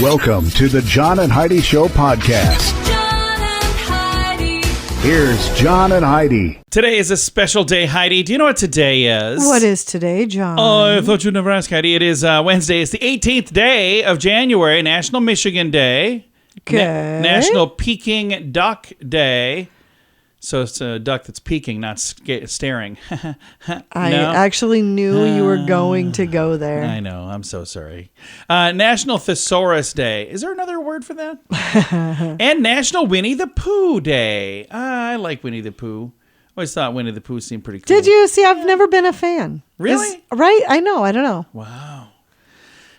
Welcome to the John and Heidi Show podcast. John and Heidi. Here's John and Heidi. Today is a special day, Heidi. Do you know what today is? What is today, John? Oh, I thought you'd never ask, Heidi. It is Wednesday. It's the 18th day of January, National Michigan Day. Okay. National Peking Duck Day. So it's a duck that's peeking, not staring. I actually knew you were going to go there. I know. I'm so sorry. National Thesaurus Day. Is there another word for that? And National Winnie the Pooh Day. I like Winnie the Pooh. Always thought Winnie the Pooh seemed pretty cool. Did you? See, I've never been a fan. Really? Right? I know. I don't know. Wow.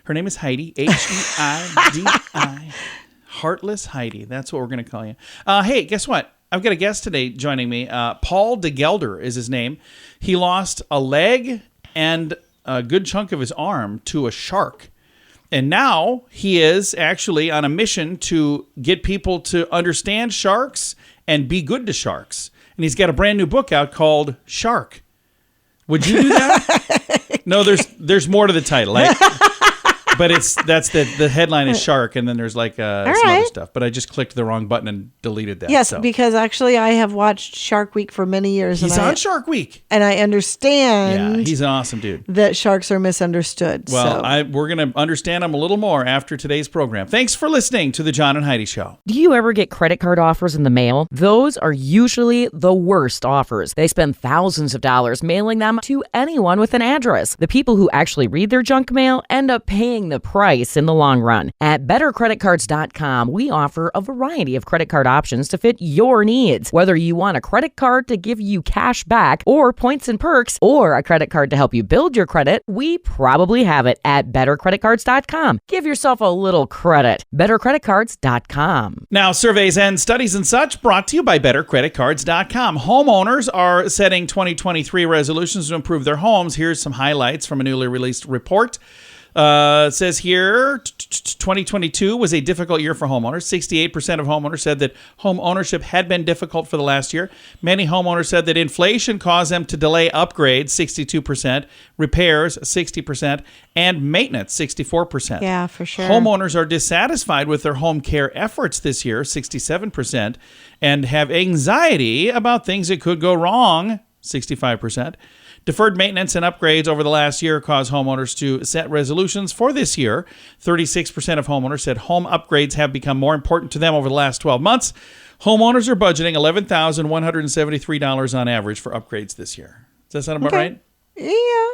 Her name is Heidi. Heidi. Heartless Heidi. That's what we're going to call you. Hey, guess what? I've got a guest today joining me. Paul de Gelder is his name. He lost a leg and a good chunk of his arm to a shark. And now he is actually on a mission to get people to understand sharks and be good to sharks. And he's got a brand new book out called Shark. Would you do that? No, there's more to the title. But that's the headline is Shark, and then there's like some other stuff. But I just clicked the wrong button and deleted that. Yes, because actually I have watched Shark Week for many years. He's on Shark Week. And I understand he's an awesome dude. That sharks are misunderstood. Well, we're going to understand him a little more after today's program. Thanks for listening to the John and Heidi Show. Do you ever get credit card offers in the mail? Those are usually the worst offers. They spend thousands of dollars mailing them to anyone with an address. The people who actually read their junk mail end up paying the price in the long run. At bettercreditcards.com, we offer a variety of credit card options to fit your needs. Whether you want a credit card to give you cash back or points and perks, or a credit card to help you build your credit, we probably have it at bettercreditcards.com. Give yourself a little credit. Bettercreditcards.com. Now, surveys and studies and such brought to you by bettercreditcards.com. Homeowners are setting 2023 resolutions to improve their homes. Here's some highlights from a newly released report. It says here, 2022 was a difficult year for homeowners. 68% of homeowners said that home ownership had been difficult for the last year. Many homeowners said that inflation caused them to delay upgrades, 62%, repairs, 60%, and maintenance, 64%. Yeah, for sure. Homeowners are dissatisfied with their home care efforts this year, 67%, and have anxiety about things that could go wrong, 65%. Deferred maintenance and upgrades over the last year caused homeowners to set resolutions for this year. 36% of homeowners said home upgrades have become more important to them over the last 12 months. Homeowners are budgeting $11,173 on average for upgrades this year. Does that sound about right? Yeah.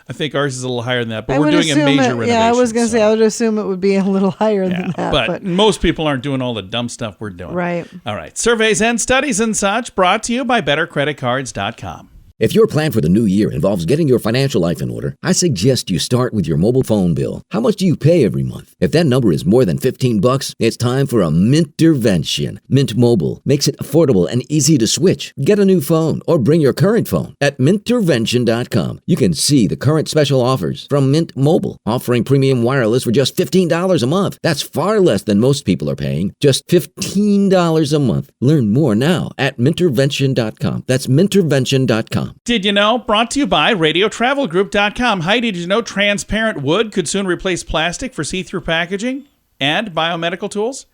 I think ours is a little higher than that, but we're doing a major renovation. Yeah, I was going to say, I would assume it would be a little higher than that. But most people aren't doing all the dumb stuff we're doing. Right. All right. Surveys and studies and such brought to you by bettercreditcards.com. If your plan for the new year involves getting your financial life in order, I suggest you start with your mobile phone bill. How much do you pay every month? If that number is more than $15, it's time for a Mintervention. Mint Mobile makes it affordable and easy to switch. Get a new phone or bring your current phone. At Mintervention.com, you can see the current special offers from Mint Mobile, offering premium wireless for just $15 a month. That's far less than most people are paying, just $15 a month. Learn more now at Mintervention.com. That's Mintervention.com. Did you know? Brought to you by RadioTravelGroup.com. Heidi, did you know transparent wood could soon replace plastic for see-through packaging and biomedical tools?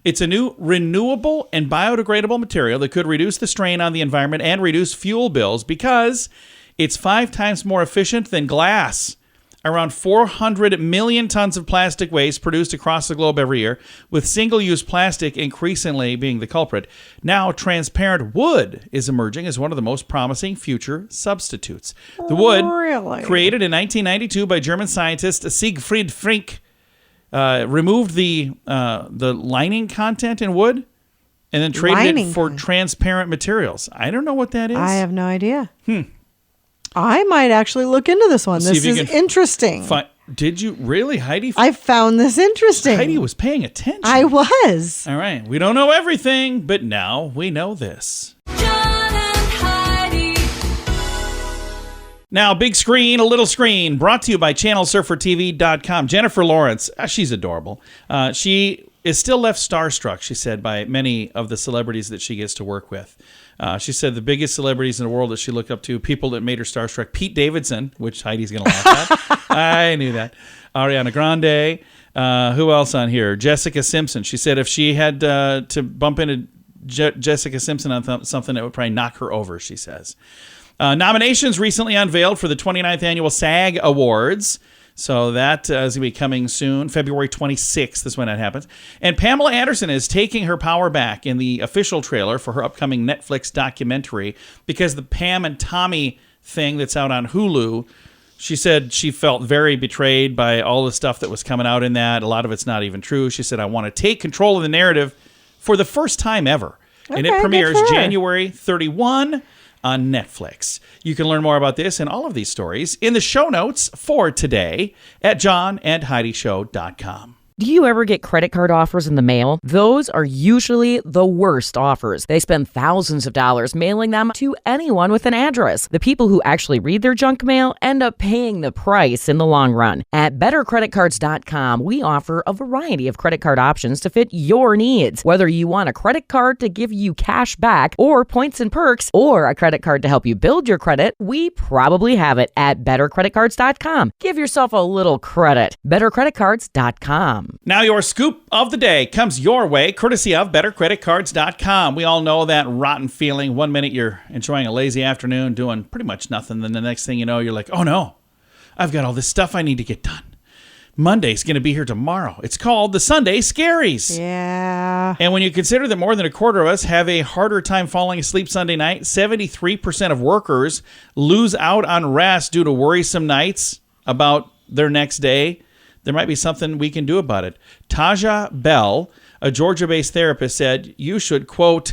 It's a new renewable and biodegradable material that could reduce the strain on the environment and reduce fuel bills because it's 5 times more efficient than glass. Around 400 million tons of plastic waste produced across the globe every year, with single-use plastic increasingly being the culprit. Now, transparent wood is emerging as one of the most promising future substitutes. The wood, created in 1992 by German scientist Siegfried Frink, removed the lining content in wood and then traded it for transparent materials. I don't know what that is. I have no idea. I might actually look into this one. This is interesting. Did you really, Heidi? I found this interesting. Heidi was paying attention. I was. All right. We don't know everything, but now we know this. John and Heidi. Now, big screen, a little screen, brought to you by ChannelSurferTV.com. Jennifer Lawrence, she's adorable. She is still left starstruck, she said, by many of the celebrities that she gets to work with. She said the biggest celebrities in the world that she looked up to, people that made her starstruck, Pete Davidson, which Heidi's going to laugh at. I knew that. Ariana Grande, Who else on here? Jessica Simpson. She said if she had to bump into Jessica Simpson on something, it would probably knock her over, she says. Nominations recently unveiled for the 29th Annual SAG Awards. So that is going to be coming soon. February 26th is when that happens. And Pamela Anderson is taking her power back in the official trailer for her upcoming Netflix documentary because the Pam and Tommy thing that's out on Hulu, she said she felt very betrayed by all the stuff that was coming out in that. A lot of it's not even true. She said, I want to take control of the narrative for the first time ever. And it premieres January 31 on Netflix. You can learn more about this and all of these stories in the show notes for today at johnandheidishow.com. Do you ever get credit card offers in the mail? Those are usually the worst offers. They spend thousands of dollars mailing them to anyone with an address. The people who actually read their junk mail end up paying the price in the long run. At bettercreditcards.com, we offer a variety of credit card options to fit your needs. Whether you want a credit card to give you cash back or points and perks, or a credit card to help you build your credit, we probably have it at bettercreditcards.com. Give yourself a little credit. bettercreditcards.com. Now your scoop of the day comes your way, courtesy of BetterCreditCards.com. We all know that rotten feeling. 1 minute you're enjoying a lazy afternoon, doing pretty much nothing. Then the next thing you know, you're like, oh no, I've got all this stuff I need to get done. Monday's going to be here tomorrow. It's called the Sunday Scaries. Yeah. And when you consider that more than a quarter of us have a harder time falling asleep Sunday night, 73% of workers lose out on rest due to worrisome nights about their next day, there might be something we can do about it. Taja Bell, a Georgia-based therapist, said you should, quote,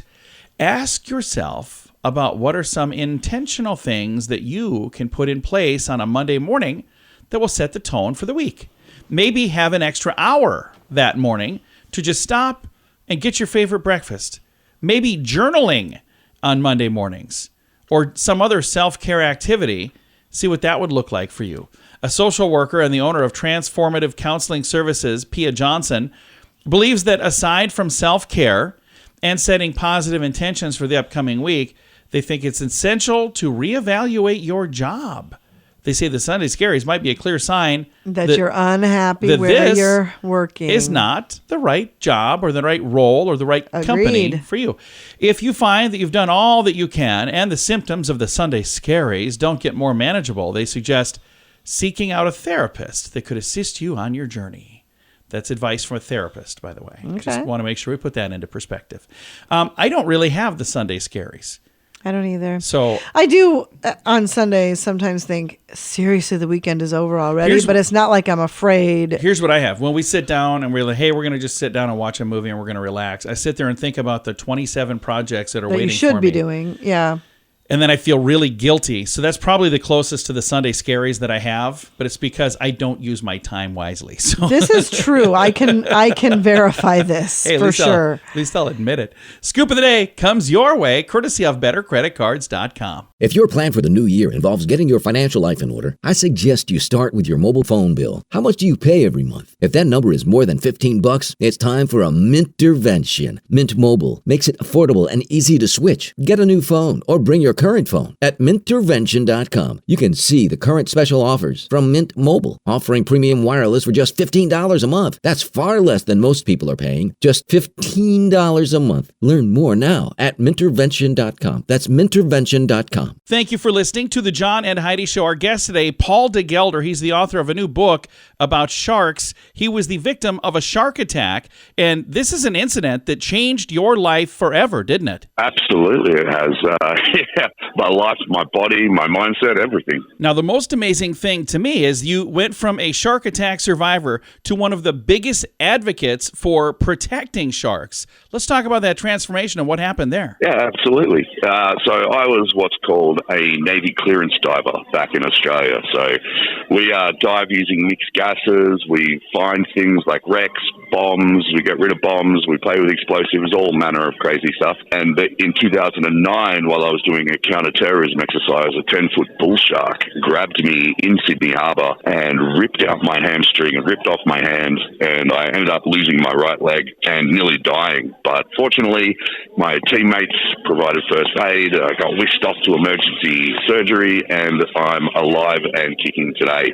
ask yourself about what are some intentional things that you can put in place on a Monday morning that will set the tone for the week. Maybe have an extra hour that morning to just stop and get your favorite breakfast. Maybe journaling on Monday mornings or some other self-care activity. See what that would look like for you. A social worker and the owner of Transformative Counseling Services, Pia Johnson, believes that aside from self-care and setting positive intentions for the upcoming week, they think it's essential to reevaluate your job. They say the Sunday Scaries might be a clear sign that you're unhappy where you're working. Is not the right job or the right role or the right company for you. If you find that you've done all that you can and the symptoms of the Sunday Scaries don't get more manageable, they suggest seeking out a therapist that could assist you on your journey. That's advice from a therapist, by the way. Okay. Just want to make sure we put that into perspective. I don't really have the Sunday Scaries. I don't either. So I do on Sundays sometimes think, seriously, the weekend is over already, but it's not like I'm afraid. Here's what I have. When we sit down and we're like, hey, we're going to just sit down and watch a movie and we're going to relax, I sit there and think about the 27 projects that are waiting for me. You should be doing, yeah. And then I feel really guilty. So that's probably the closest to the Sunday Scaries that I have, but it's because I don't use my time wisely. So this is true. I can verify this for sure. At least I'll admit it. Scoop of the day comes your way, courtesy of BetterCreditCards.com. If your plan for the new year involves getting your financial life in order, I suggest you start with your mobile phone bill. How much do you pay every month? If that number is more than $15, it's time for a Mintervention. Mint Mobile makes it affordable and easy to switch. Get a new phone or bring your current phone. At Mintervention.com, you can see the current special offers from Mint Mobile, offering premium wireless for just $15 a month. That's far less than most people are paying, just $15 a month. Learn more now at Mintervention.com. That's Mintervention.com. Thank you for listening to the John and Heidi Show. Our guest today, Paul de Gelder. He's the author of a new book about sharks. He was the victim of a shark attack, and this is an incident that changed your life forever, didn't it? Absolutely, it has. Yeah, my life, my body, my mindset, everything. Now, the most amazing thing to me is you went from a shark attack survivor to one of the biggest advocates for protecting sharks. Let's talk about that transformation and what happened there. Yeah, absolutely. So I was what's called a Navy clearance diver back in Australia. So we dive using mixed gases. We find things like wrecks, bombs. We get rid of bombs. We play with explosives, all manner of crazy stuff. And in 2009, while I was doing a counter-terrorism exercise, a 10-foot bull shark grabbed me in Sydney Harbour and ripped out my hamstring and ripped off my hand, and I ended up losing my right leg and nearly dying. But fortunately, my teammates provided first aid. I got whisked off to emergency surgery, and I'm alive and kicking today,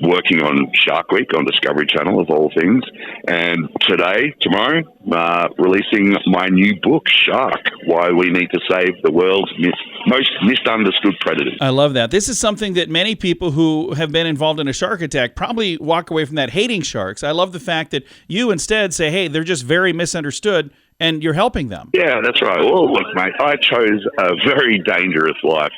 working on Shark Week on Discovery Channel, of all things. And tomorrow, releasing my new book, Shark, Why We Need to Save the World's Most Misunderstood Predators. I love that. This is something that many people who have been involved in a shark attack probably walk away from that hating sharks. I love the fact that you instead say, hey, they're just very misunderstood, and you're helping them. Yeah, that's right. Well, look, mate, I chose a very dangerous life.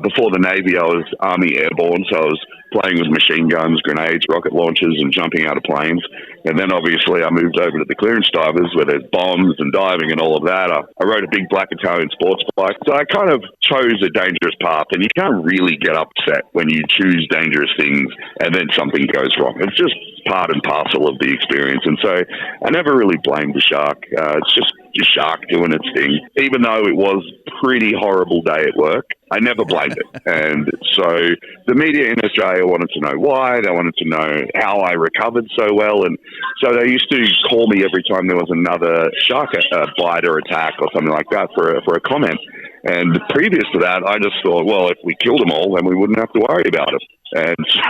Before the Navy, I was Army Airborne, so I was playing with machine guns, grenades, rocket launchers, and jumping out of planes. And then, obviously, I moved over to the clearance divers, where there's bombs and diving and all of that. I rode a big black Italian sports bike. So I kind of chose a dangerous path, and you can't really get upset when you choose dangerous things and then something goes wrong. It's just part and parcel of the experience. And so I never really blamed the shark. It's just a shark doing its thing. Even though it was a pretty horrible day at work, I never blamed it. And so the media in Australia wanted to know why. They wanted to know how I recovered so well. And so they used to call me every time there was another shark bite or attack or something like that for a comment. And previous to that, I just thought, well, if we killed them all, then we wouldn't have to worry about it. And so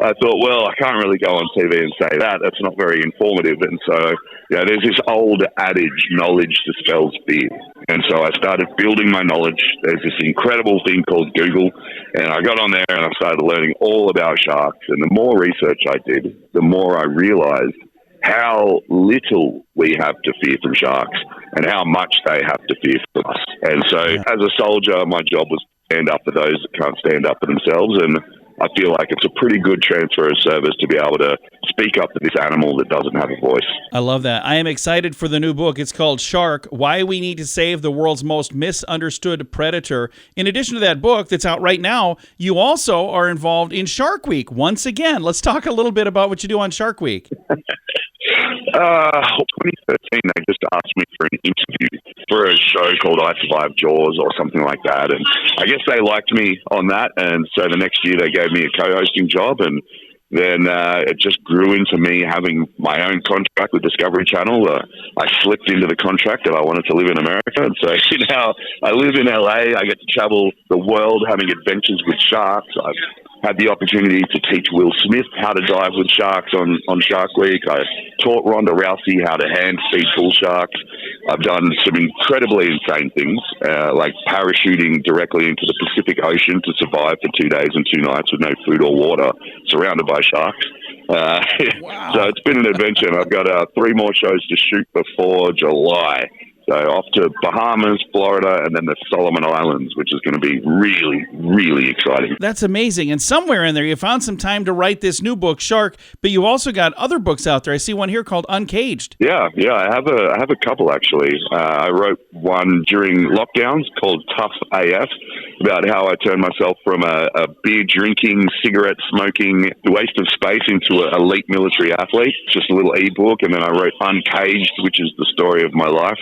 I thought, well, I can't really go on TV and say that. That's not very informative. And so, there's this old adage, knowledge dispels fear. And so I started building my knowledge. There's this incredible thing called Google. And I got on there and I started learning all about sharks. And the more research I did, the more I realized how little we have to fear from sharks and how much they have to fear from us. And so as a soldier, my job was to stand up for those that can't stand up for themselves. And I feel like it's a pretty good transfer of service to be able to speak up to this animal that doesn't have a voice. I love that. I am excited for the new book. It's called Shark, Why We Need to Save the World's Most Misunderstood Predator. In addition to that book that's out right now, you also are involved in Shark Week once again. Let's talk a little bit about what you do on Shark Week. 2013, they just asked me for an interview for a show called I Survived Jaws or something like that. And I guess they liked me on that. And so the next year they gave me a co-hosting job. And then it just grew into me having my own contract with Discovery Channel. I slipped into the contract that I wanted to live in America. And so now I live in LA. I get to travel the world having adventures with sharks. I've had the opportunity to teach Will Smith how to dive with sharks on Shark Week. I taught Ronda Rousey how to hand feed bull sharks. I've done some incredibly insane things, like parachuting directly into the Pacific Ocean to survive for 2 days and 2 nights with no food or water, surrounded by sharks. Wow. So it's been an adventure, and I've got 3 more shows to shoot before July. So off to Bahamas, Florida, and then the Solomon Islands, which is going to be really, really exciting. That's amazing. And somewhere in there, you found some time to write this new book, Shark, but you also got other books out there. I see one here called Uncaged. Yeah, I have a couple, actually. I wrote one during lockdowns called Tough AF, about how I turned myself from a beer-drinking, cigarette-smoking, waste of space into an elite military athlete. Just a little e-book. And then I wrote Uncaged, which is the story of my life,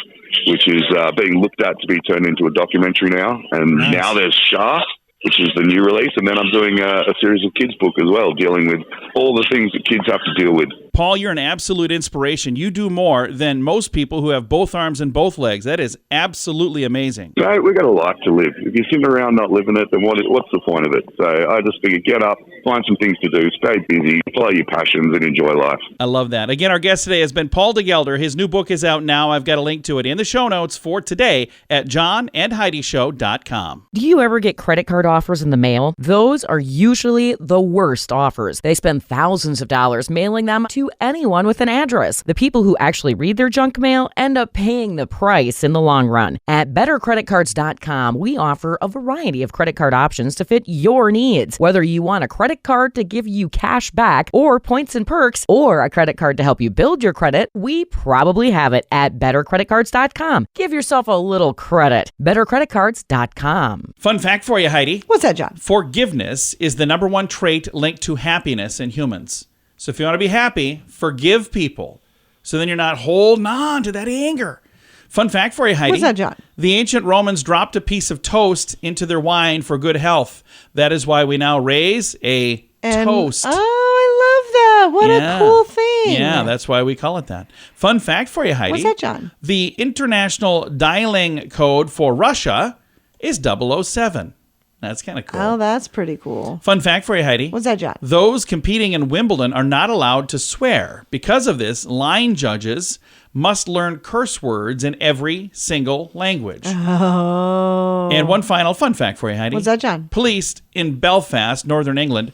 which is being looked at to be turned into a documentary now. And now there's Shark, which is the new release. And then I'm doing a series of kids' book as well, dealing with all the things that kids have to deal with. Paul, you're an absolute inspiration. You do more than most people who have both arms and both legs. That is absolutely amazing. Mate, we've got a life to live. If you're sitting around not living it, then what's the point of it? So I just figured, get up, find some things to do, stay busy, follow your passions, and enjoy life. I love that. Again, our guest today has been Paul de Gelder. His new book is out now. I've got a link to it in the show notes for today at johnandheidishow.com. Do you ever get credit card offers in the mail? Those are usually the worst offers. They spend thousands of dollars mailing them to anyone with an address. The people who actually read their junk mail end up paying the price in the long run. At bettercreditcards.com, we offer a variety of credit card options to fit your needs. Whether you want a credit card to give you cash back or points and perks, or a credit card to help you build your credit, we probably have it at bettercreditcards.com. Give yourself a little credit. bettercreditcards.com. Fun fact for you, Heidi. What's that, John? Forgiveness is the number one trait linked to happiness in humans. So if you want to be happy, forgive people. So then you're not holding on to that anger. Fun fact for you, Heidi. What's that, John? The ancient Romans dropped a piece of toast into their wine for good health. That is why we now raise a toast. Oh, I love that. What a cool thing. Yeah, that's why we call it that. Fun fact for you, Heidi. What's that, John? The international dialing code for Russia is 007. That's kind of cool. Oh, that's pretty cool. Fun fact for you, Heidi. What's that, John? Those competing in Wimbledon are not allowed to swear. Because of this, line judges must learn curse words in every single language. Oh. And one final fun fact for you, Heidi. What's that, John? Police in Belfast, Northern Ireland,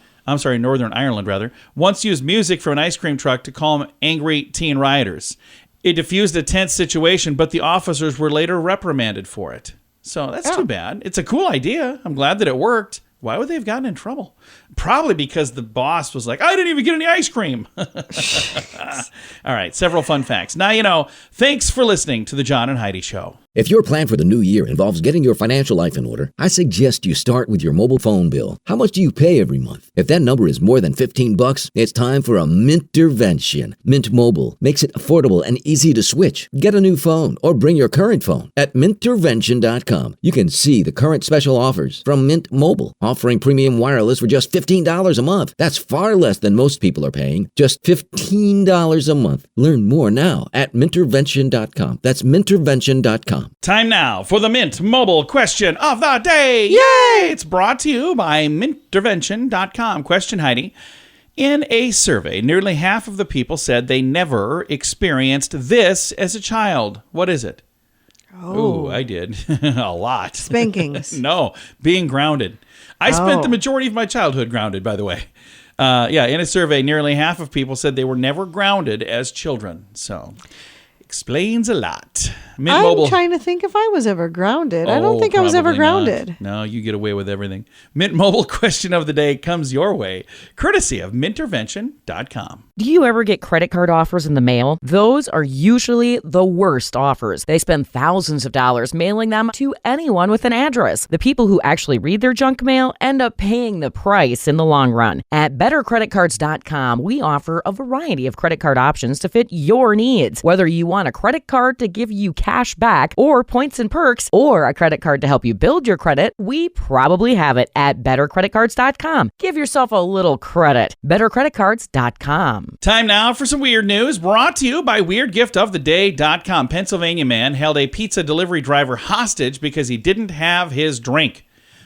once used music from an ice cream truck to calm angry teen rioters. It diffused a tense situation, but the officers were later reprimanded for it. So that's too bad. It's a cool idea. I'm glad that it worked. Why would they have gotten in trouble? Probably because the boss was like, I didn't even get any ice cream. All right, several fun facts. Now you know. Thanks for listening to The John and Heidi Show. If your plan for the new year involves getting your financial life in order, I suggest you start with your mobile phone bill. How much do you pay every month? If that number is more than $15, it's time for a Mintervention. Mint Mobile makes it affordable and easy to switch. Get a new phone or bring your current phone. At Mintervention.com, you can see the current special offers from Mint Mobile, offering premium wireless for just $15 a month. That's far less than most people are paying, just $15 a month. Learn more now at Mintervention.com. That's Mintervention.com. Time now for the Mint Mobile question of the day. Yay! It's brought to you by Mintervention.com. Question, Heidi. In a survey, nearly half of the people said they never experienced this as a child. What is it? Oh, Ooh, I did. A lot. spankings. No, being grounded. I spent the majority of my childhood grounded, by the way. In a survey, nearly half of people said they were never grounded as children. So, explains a lot. Mint I'm Mobile. trying to think if I was ever grounded. I don't think I was ever Probably not. grounded. No, you get away with everything. Mint Mobile question of the day comes your way, courtesy of Mintervention.com. Do you ever get credit card offers in the mail? Those are usually the worst offers. They spend thousands of dollars mailing them to anyone with an address. The people who actually read their junk mail end up paying the price in the long run. At bettercreditcards.com, we offer a variety of credit card options to fit your needs. Whether you want a credit card to give you cash back or points and perks, or a credit card to help you build your credit, we probably have it at bettercreditcards.com. Give yourself a little credit. bettercreditcards.com. Time now for some weird news brought to you by WeirdGiftOfTheDay.com. Pennsylvania man held a pizza delivery driver hostage because he didn't have his drink.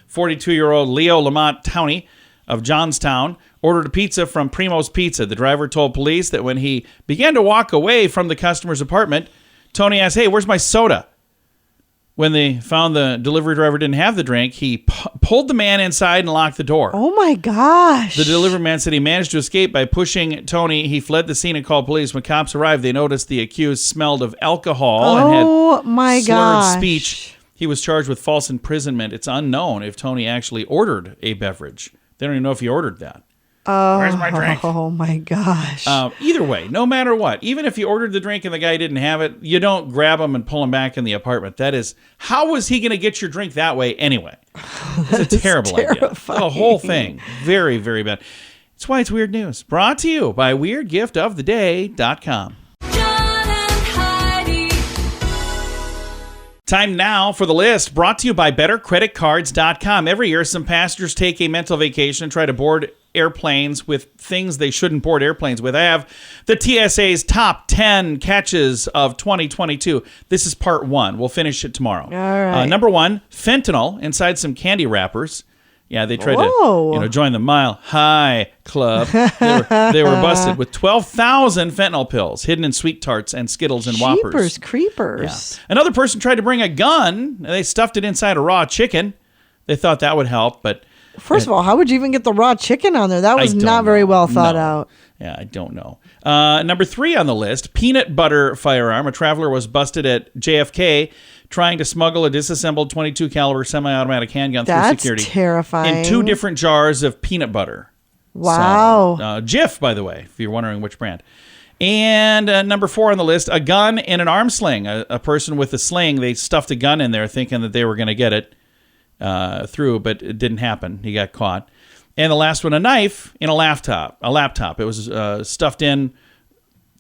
42-year-old Leo Lamont Towney of Johnstown ordered a pizza from Primo's Pizza. The driver told police that when he began to walk away from the customer's apartment, Tony asked, "Hey, where's my soda?" When they found the delivery driver didn't have the drink, he pulled the man inside and locked the door. Oh my gosh. The delivery man said he managed to escape by pushing Tony. He fled the scene and called police. When cops arrived, they noticed the accused smelled of alcohol and had slurred speech. He was charged with false imprisonment. It's unknown if Tony actually ordered a beverage. They don't even know if he ordered that. Where's my drink? Oh my gosh. Either way, no matter what, even if you ordered the drink and the guy didn't have it, you don't grab him and pull him back in the apartment. That is, how was he going to get your drink that way anyway? It's a terrible idea. The whole thing. Very, very bad. That's why it's weird news. Brought to you by WeirdGiftOfTheDay.com. John and Heidi. Time now for the list, brought to you by BetterCreditCards.com. Every year, some passengers take a mental vacation and try to board airplanes with things they shouldn't board airplanes with. I have the TSA's top 10 catches of 2022. This is part 1. We'll finish it tomorrow. All right. Number 1, fentanyl inside some candy wrappers. Yeah, they tried to join the Mile High Club. They were busted with 12,000 fentanyl pills hidden in Sweet Tarts and Skittles and Whoppers. Jeepers creepers. Yeah. Another person tried to bring a gun. They stuffed it inside a raw chicken. They thought that would help, but First of all, how would you even get the raw chicken on there? That was not very well thought out. Yeah, I don't know. Number 3 on the list, peanut butter firearm. A traveler was busted at JFK trying to smuggle a disassembled 22 caliber semi-automatic handgun through security. That's terrifying. In 2 different jars of peanut butter. Wow. So, Jif, by the way, if you're wondering which brand. And number 4 on the list, a gun in an arm sling. A person with a sling, they stuffed a gun in there thinking that they were going to get it through, but it didn't happen. He got caught. And the last one, a knife in a laptop. It was stuffed in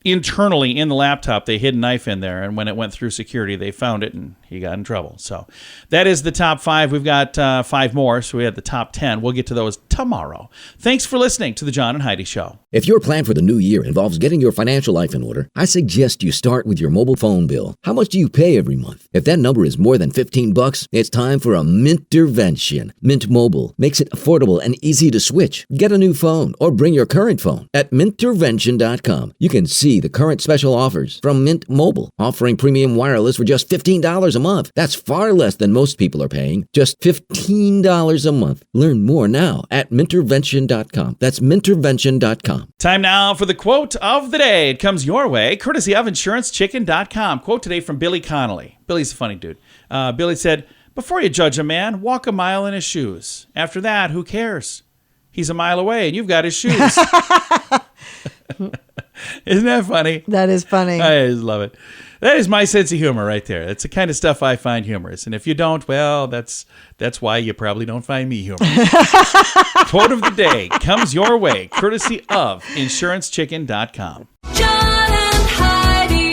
internally in the laptop, they hid a knife in there, and when it went through security, they found it, and he got in trouble. So that is the top 5. We've got 5 more, so we had the top 10. We'll get to those tomorrow. Thanks for listening to The John and Heidi Show. If your plan for the new year involves getting your financial life in order, I suggest you start with your mobile phone bill. How much do you pay every month? If that number is more than $15, it's time for a Mintervention. Mint Mobile makes it affordable and easy to switch. Get a new phone or bring your current phone. At Mintervention.com, you can see the current special offers from Mint Mobile, offering premium wireless for just $15 a month. That's far less than most people are paying, just $15 a month. Learn more now at Mintervention.com. That's Mintervention.com. Time now for the quote of the day. It comes your way, courtesy of InsuranceChicken.com. Quote today from Billy Connolly. Billy's a funny dude. Billy said, "Before you judge a man, walk a mile in his shoes. After that, who cares? He's a mile away and you've got his shoes." Isn't that funny? That is funny. I just love it. That is my sense of humor right there. That's the kind of stuff I find humorous. And if you don't, well, that's why you probably don't find me humorous. Quote of the day comes your way, courtesy of InsuranceChicken.com. John and Heidi.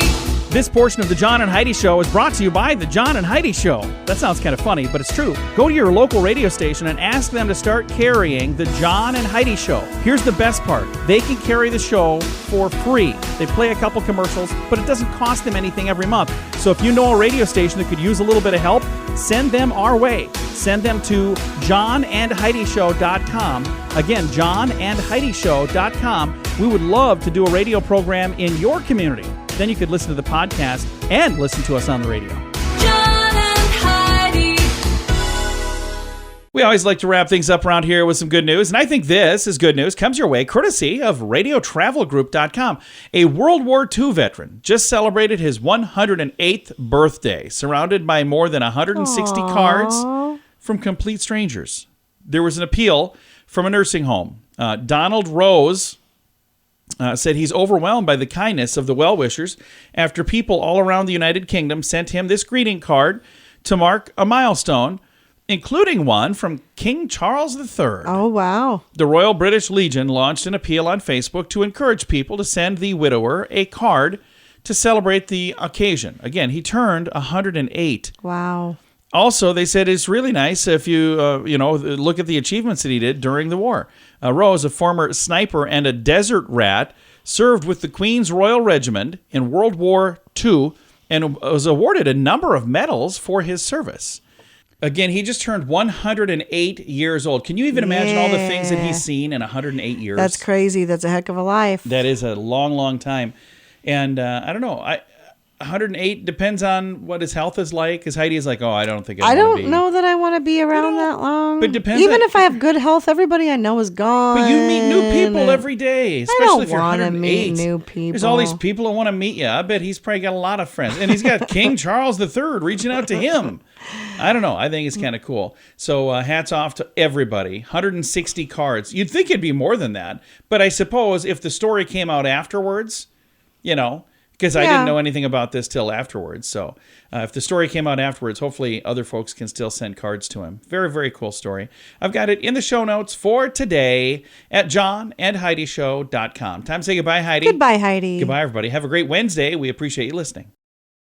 This portion of the John and Heidi Show is brought to you by the John and Heidi Show. That sounds kind of funny, but it's true. Go to your local radio station and ask them to start carrying the John and Heidi Show. Here's the best part. They can carry the show for free. They play a couple commercials, but it doesn't cost them anything every month. So if you know a radio station that could use a little bit of help, send them our way. Send them to johnandheidishow.com. Again, johnandheidishow.com. We would love to do a radio program in your community. Then you could listen to the podcast and listen to us on the radio. John and Heidi. We always like to wrap things up around here with some good news, and I think this is good news. Comes your way courtesy of RadioTravelGroup.com. A World War II veteran just celebrated his 108th birthday, surrounded by more than 160 cards from complete strangers. There was an appeal from a nursing home. Donald Rose said he's overwhelmed by the kindness of the well-wishers after people all around the United Kingdom sent him this greeting card to mark a milestone, including one from King Charles III. Oh, wow. The Royal British Legion launched an appeal on Facebook to encourage people to send the widower a card to celebrate the occasion. Again, he turned 108. Wow. Also, they said it's really nice if you, look at the achievements that he did during the war. Rose, a former sniper and a desert rat, served with the Queen's Royal Regiment in World War II and was awarded a number of medals for his service. Again, he just turned 108 years old. Can you even imagine all the things that he's seen in 108 years? That's crazy. That's a heck of a life. That is a long, long time. And I don't know. 108 depends on what his health is like. Because Heidi is like, I don't think I don't know that I want to be around that long. But it depends. Even if I have good health, everybody I know is gone. But you meet new people every day, especially if you're 108. I don't want to meet new people. There's all these people who want to meet you. I bet he's probably got a lot of friends. And he's got King Charles III reaching out to him. I don't know. I think it's kind of cool. So hats off to everybody. 160 cards. You'd think it'd be more than that. But I suppose if the story came out afterwards, because I didn't know anything about this till afterwards. So if the story came out afterwards, hopefully other folks can still send cards to him. Very, very cool story. I've got it in the show notes for today at johnandheidishow.com. Time to say goodbye, Heidi. Goodbye, Heidi. Goodbye, everybody. Have a great Wednesday. We appreciate you listening.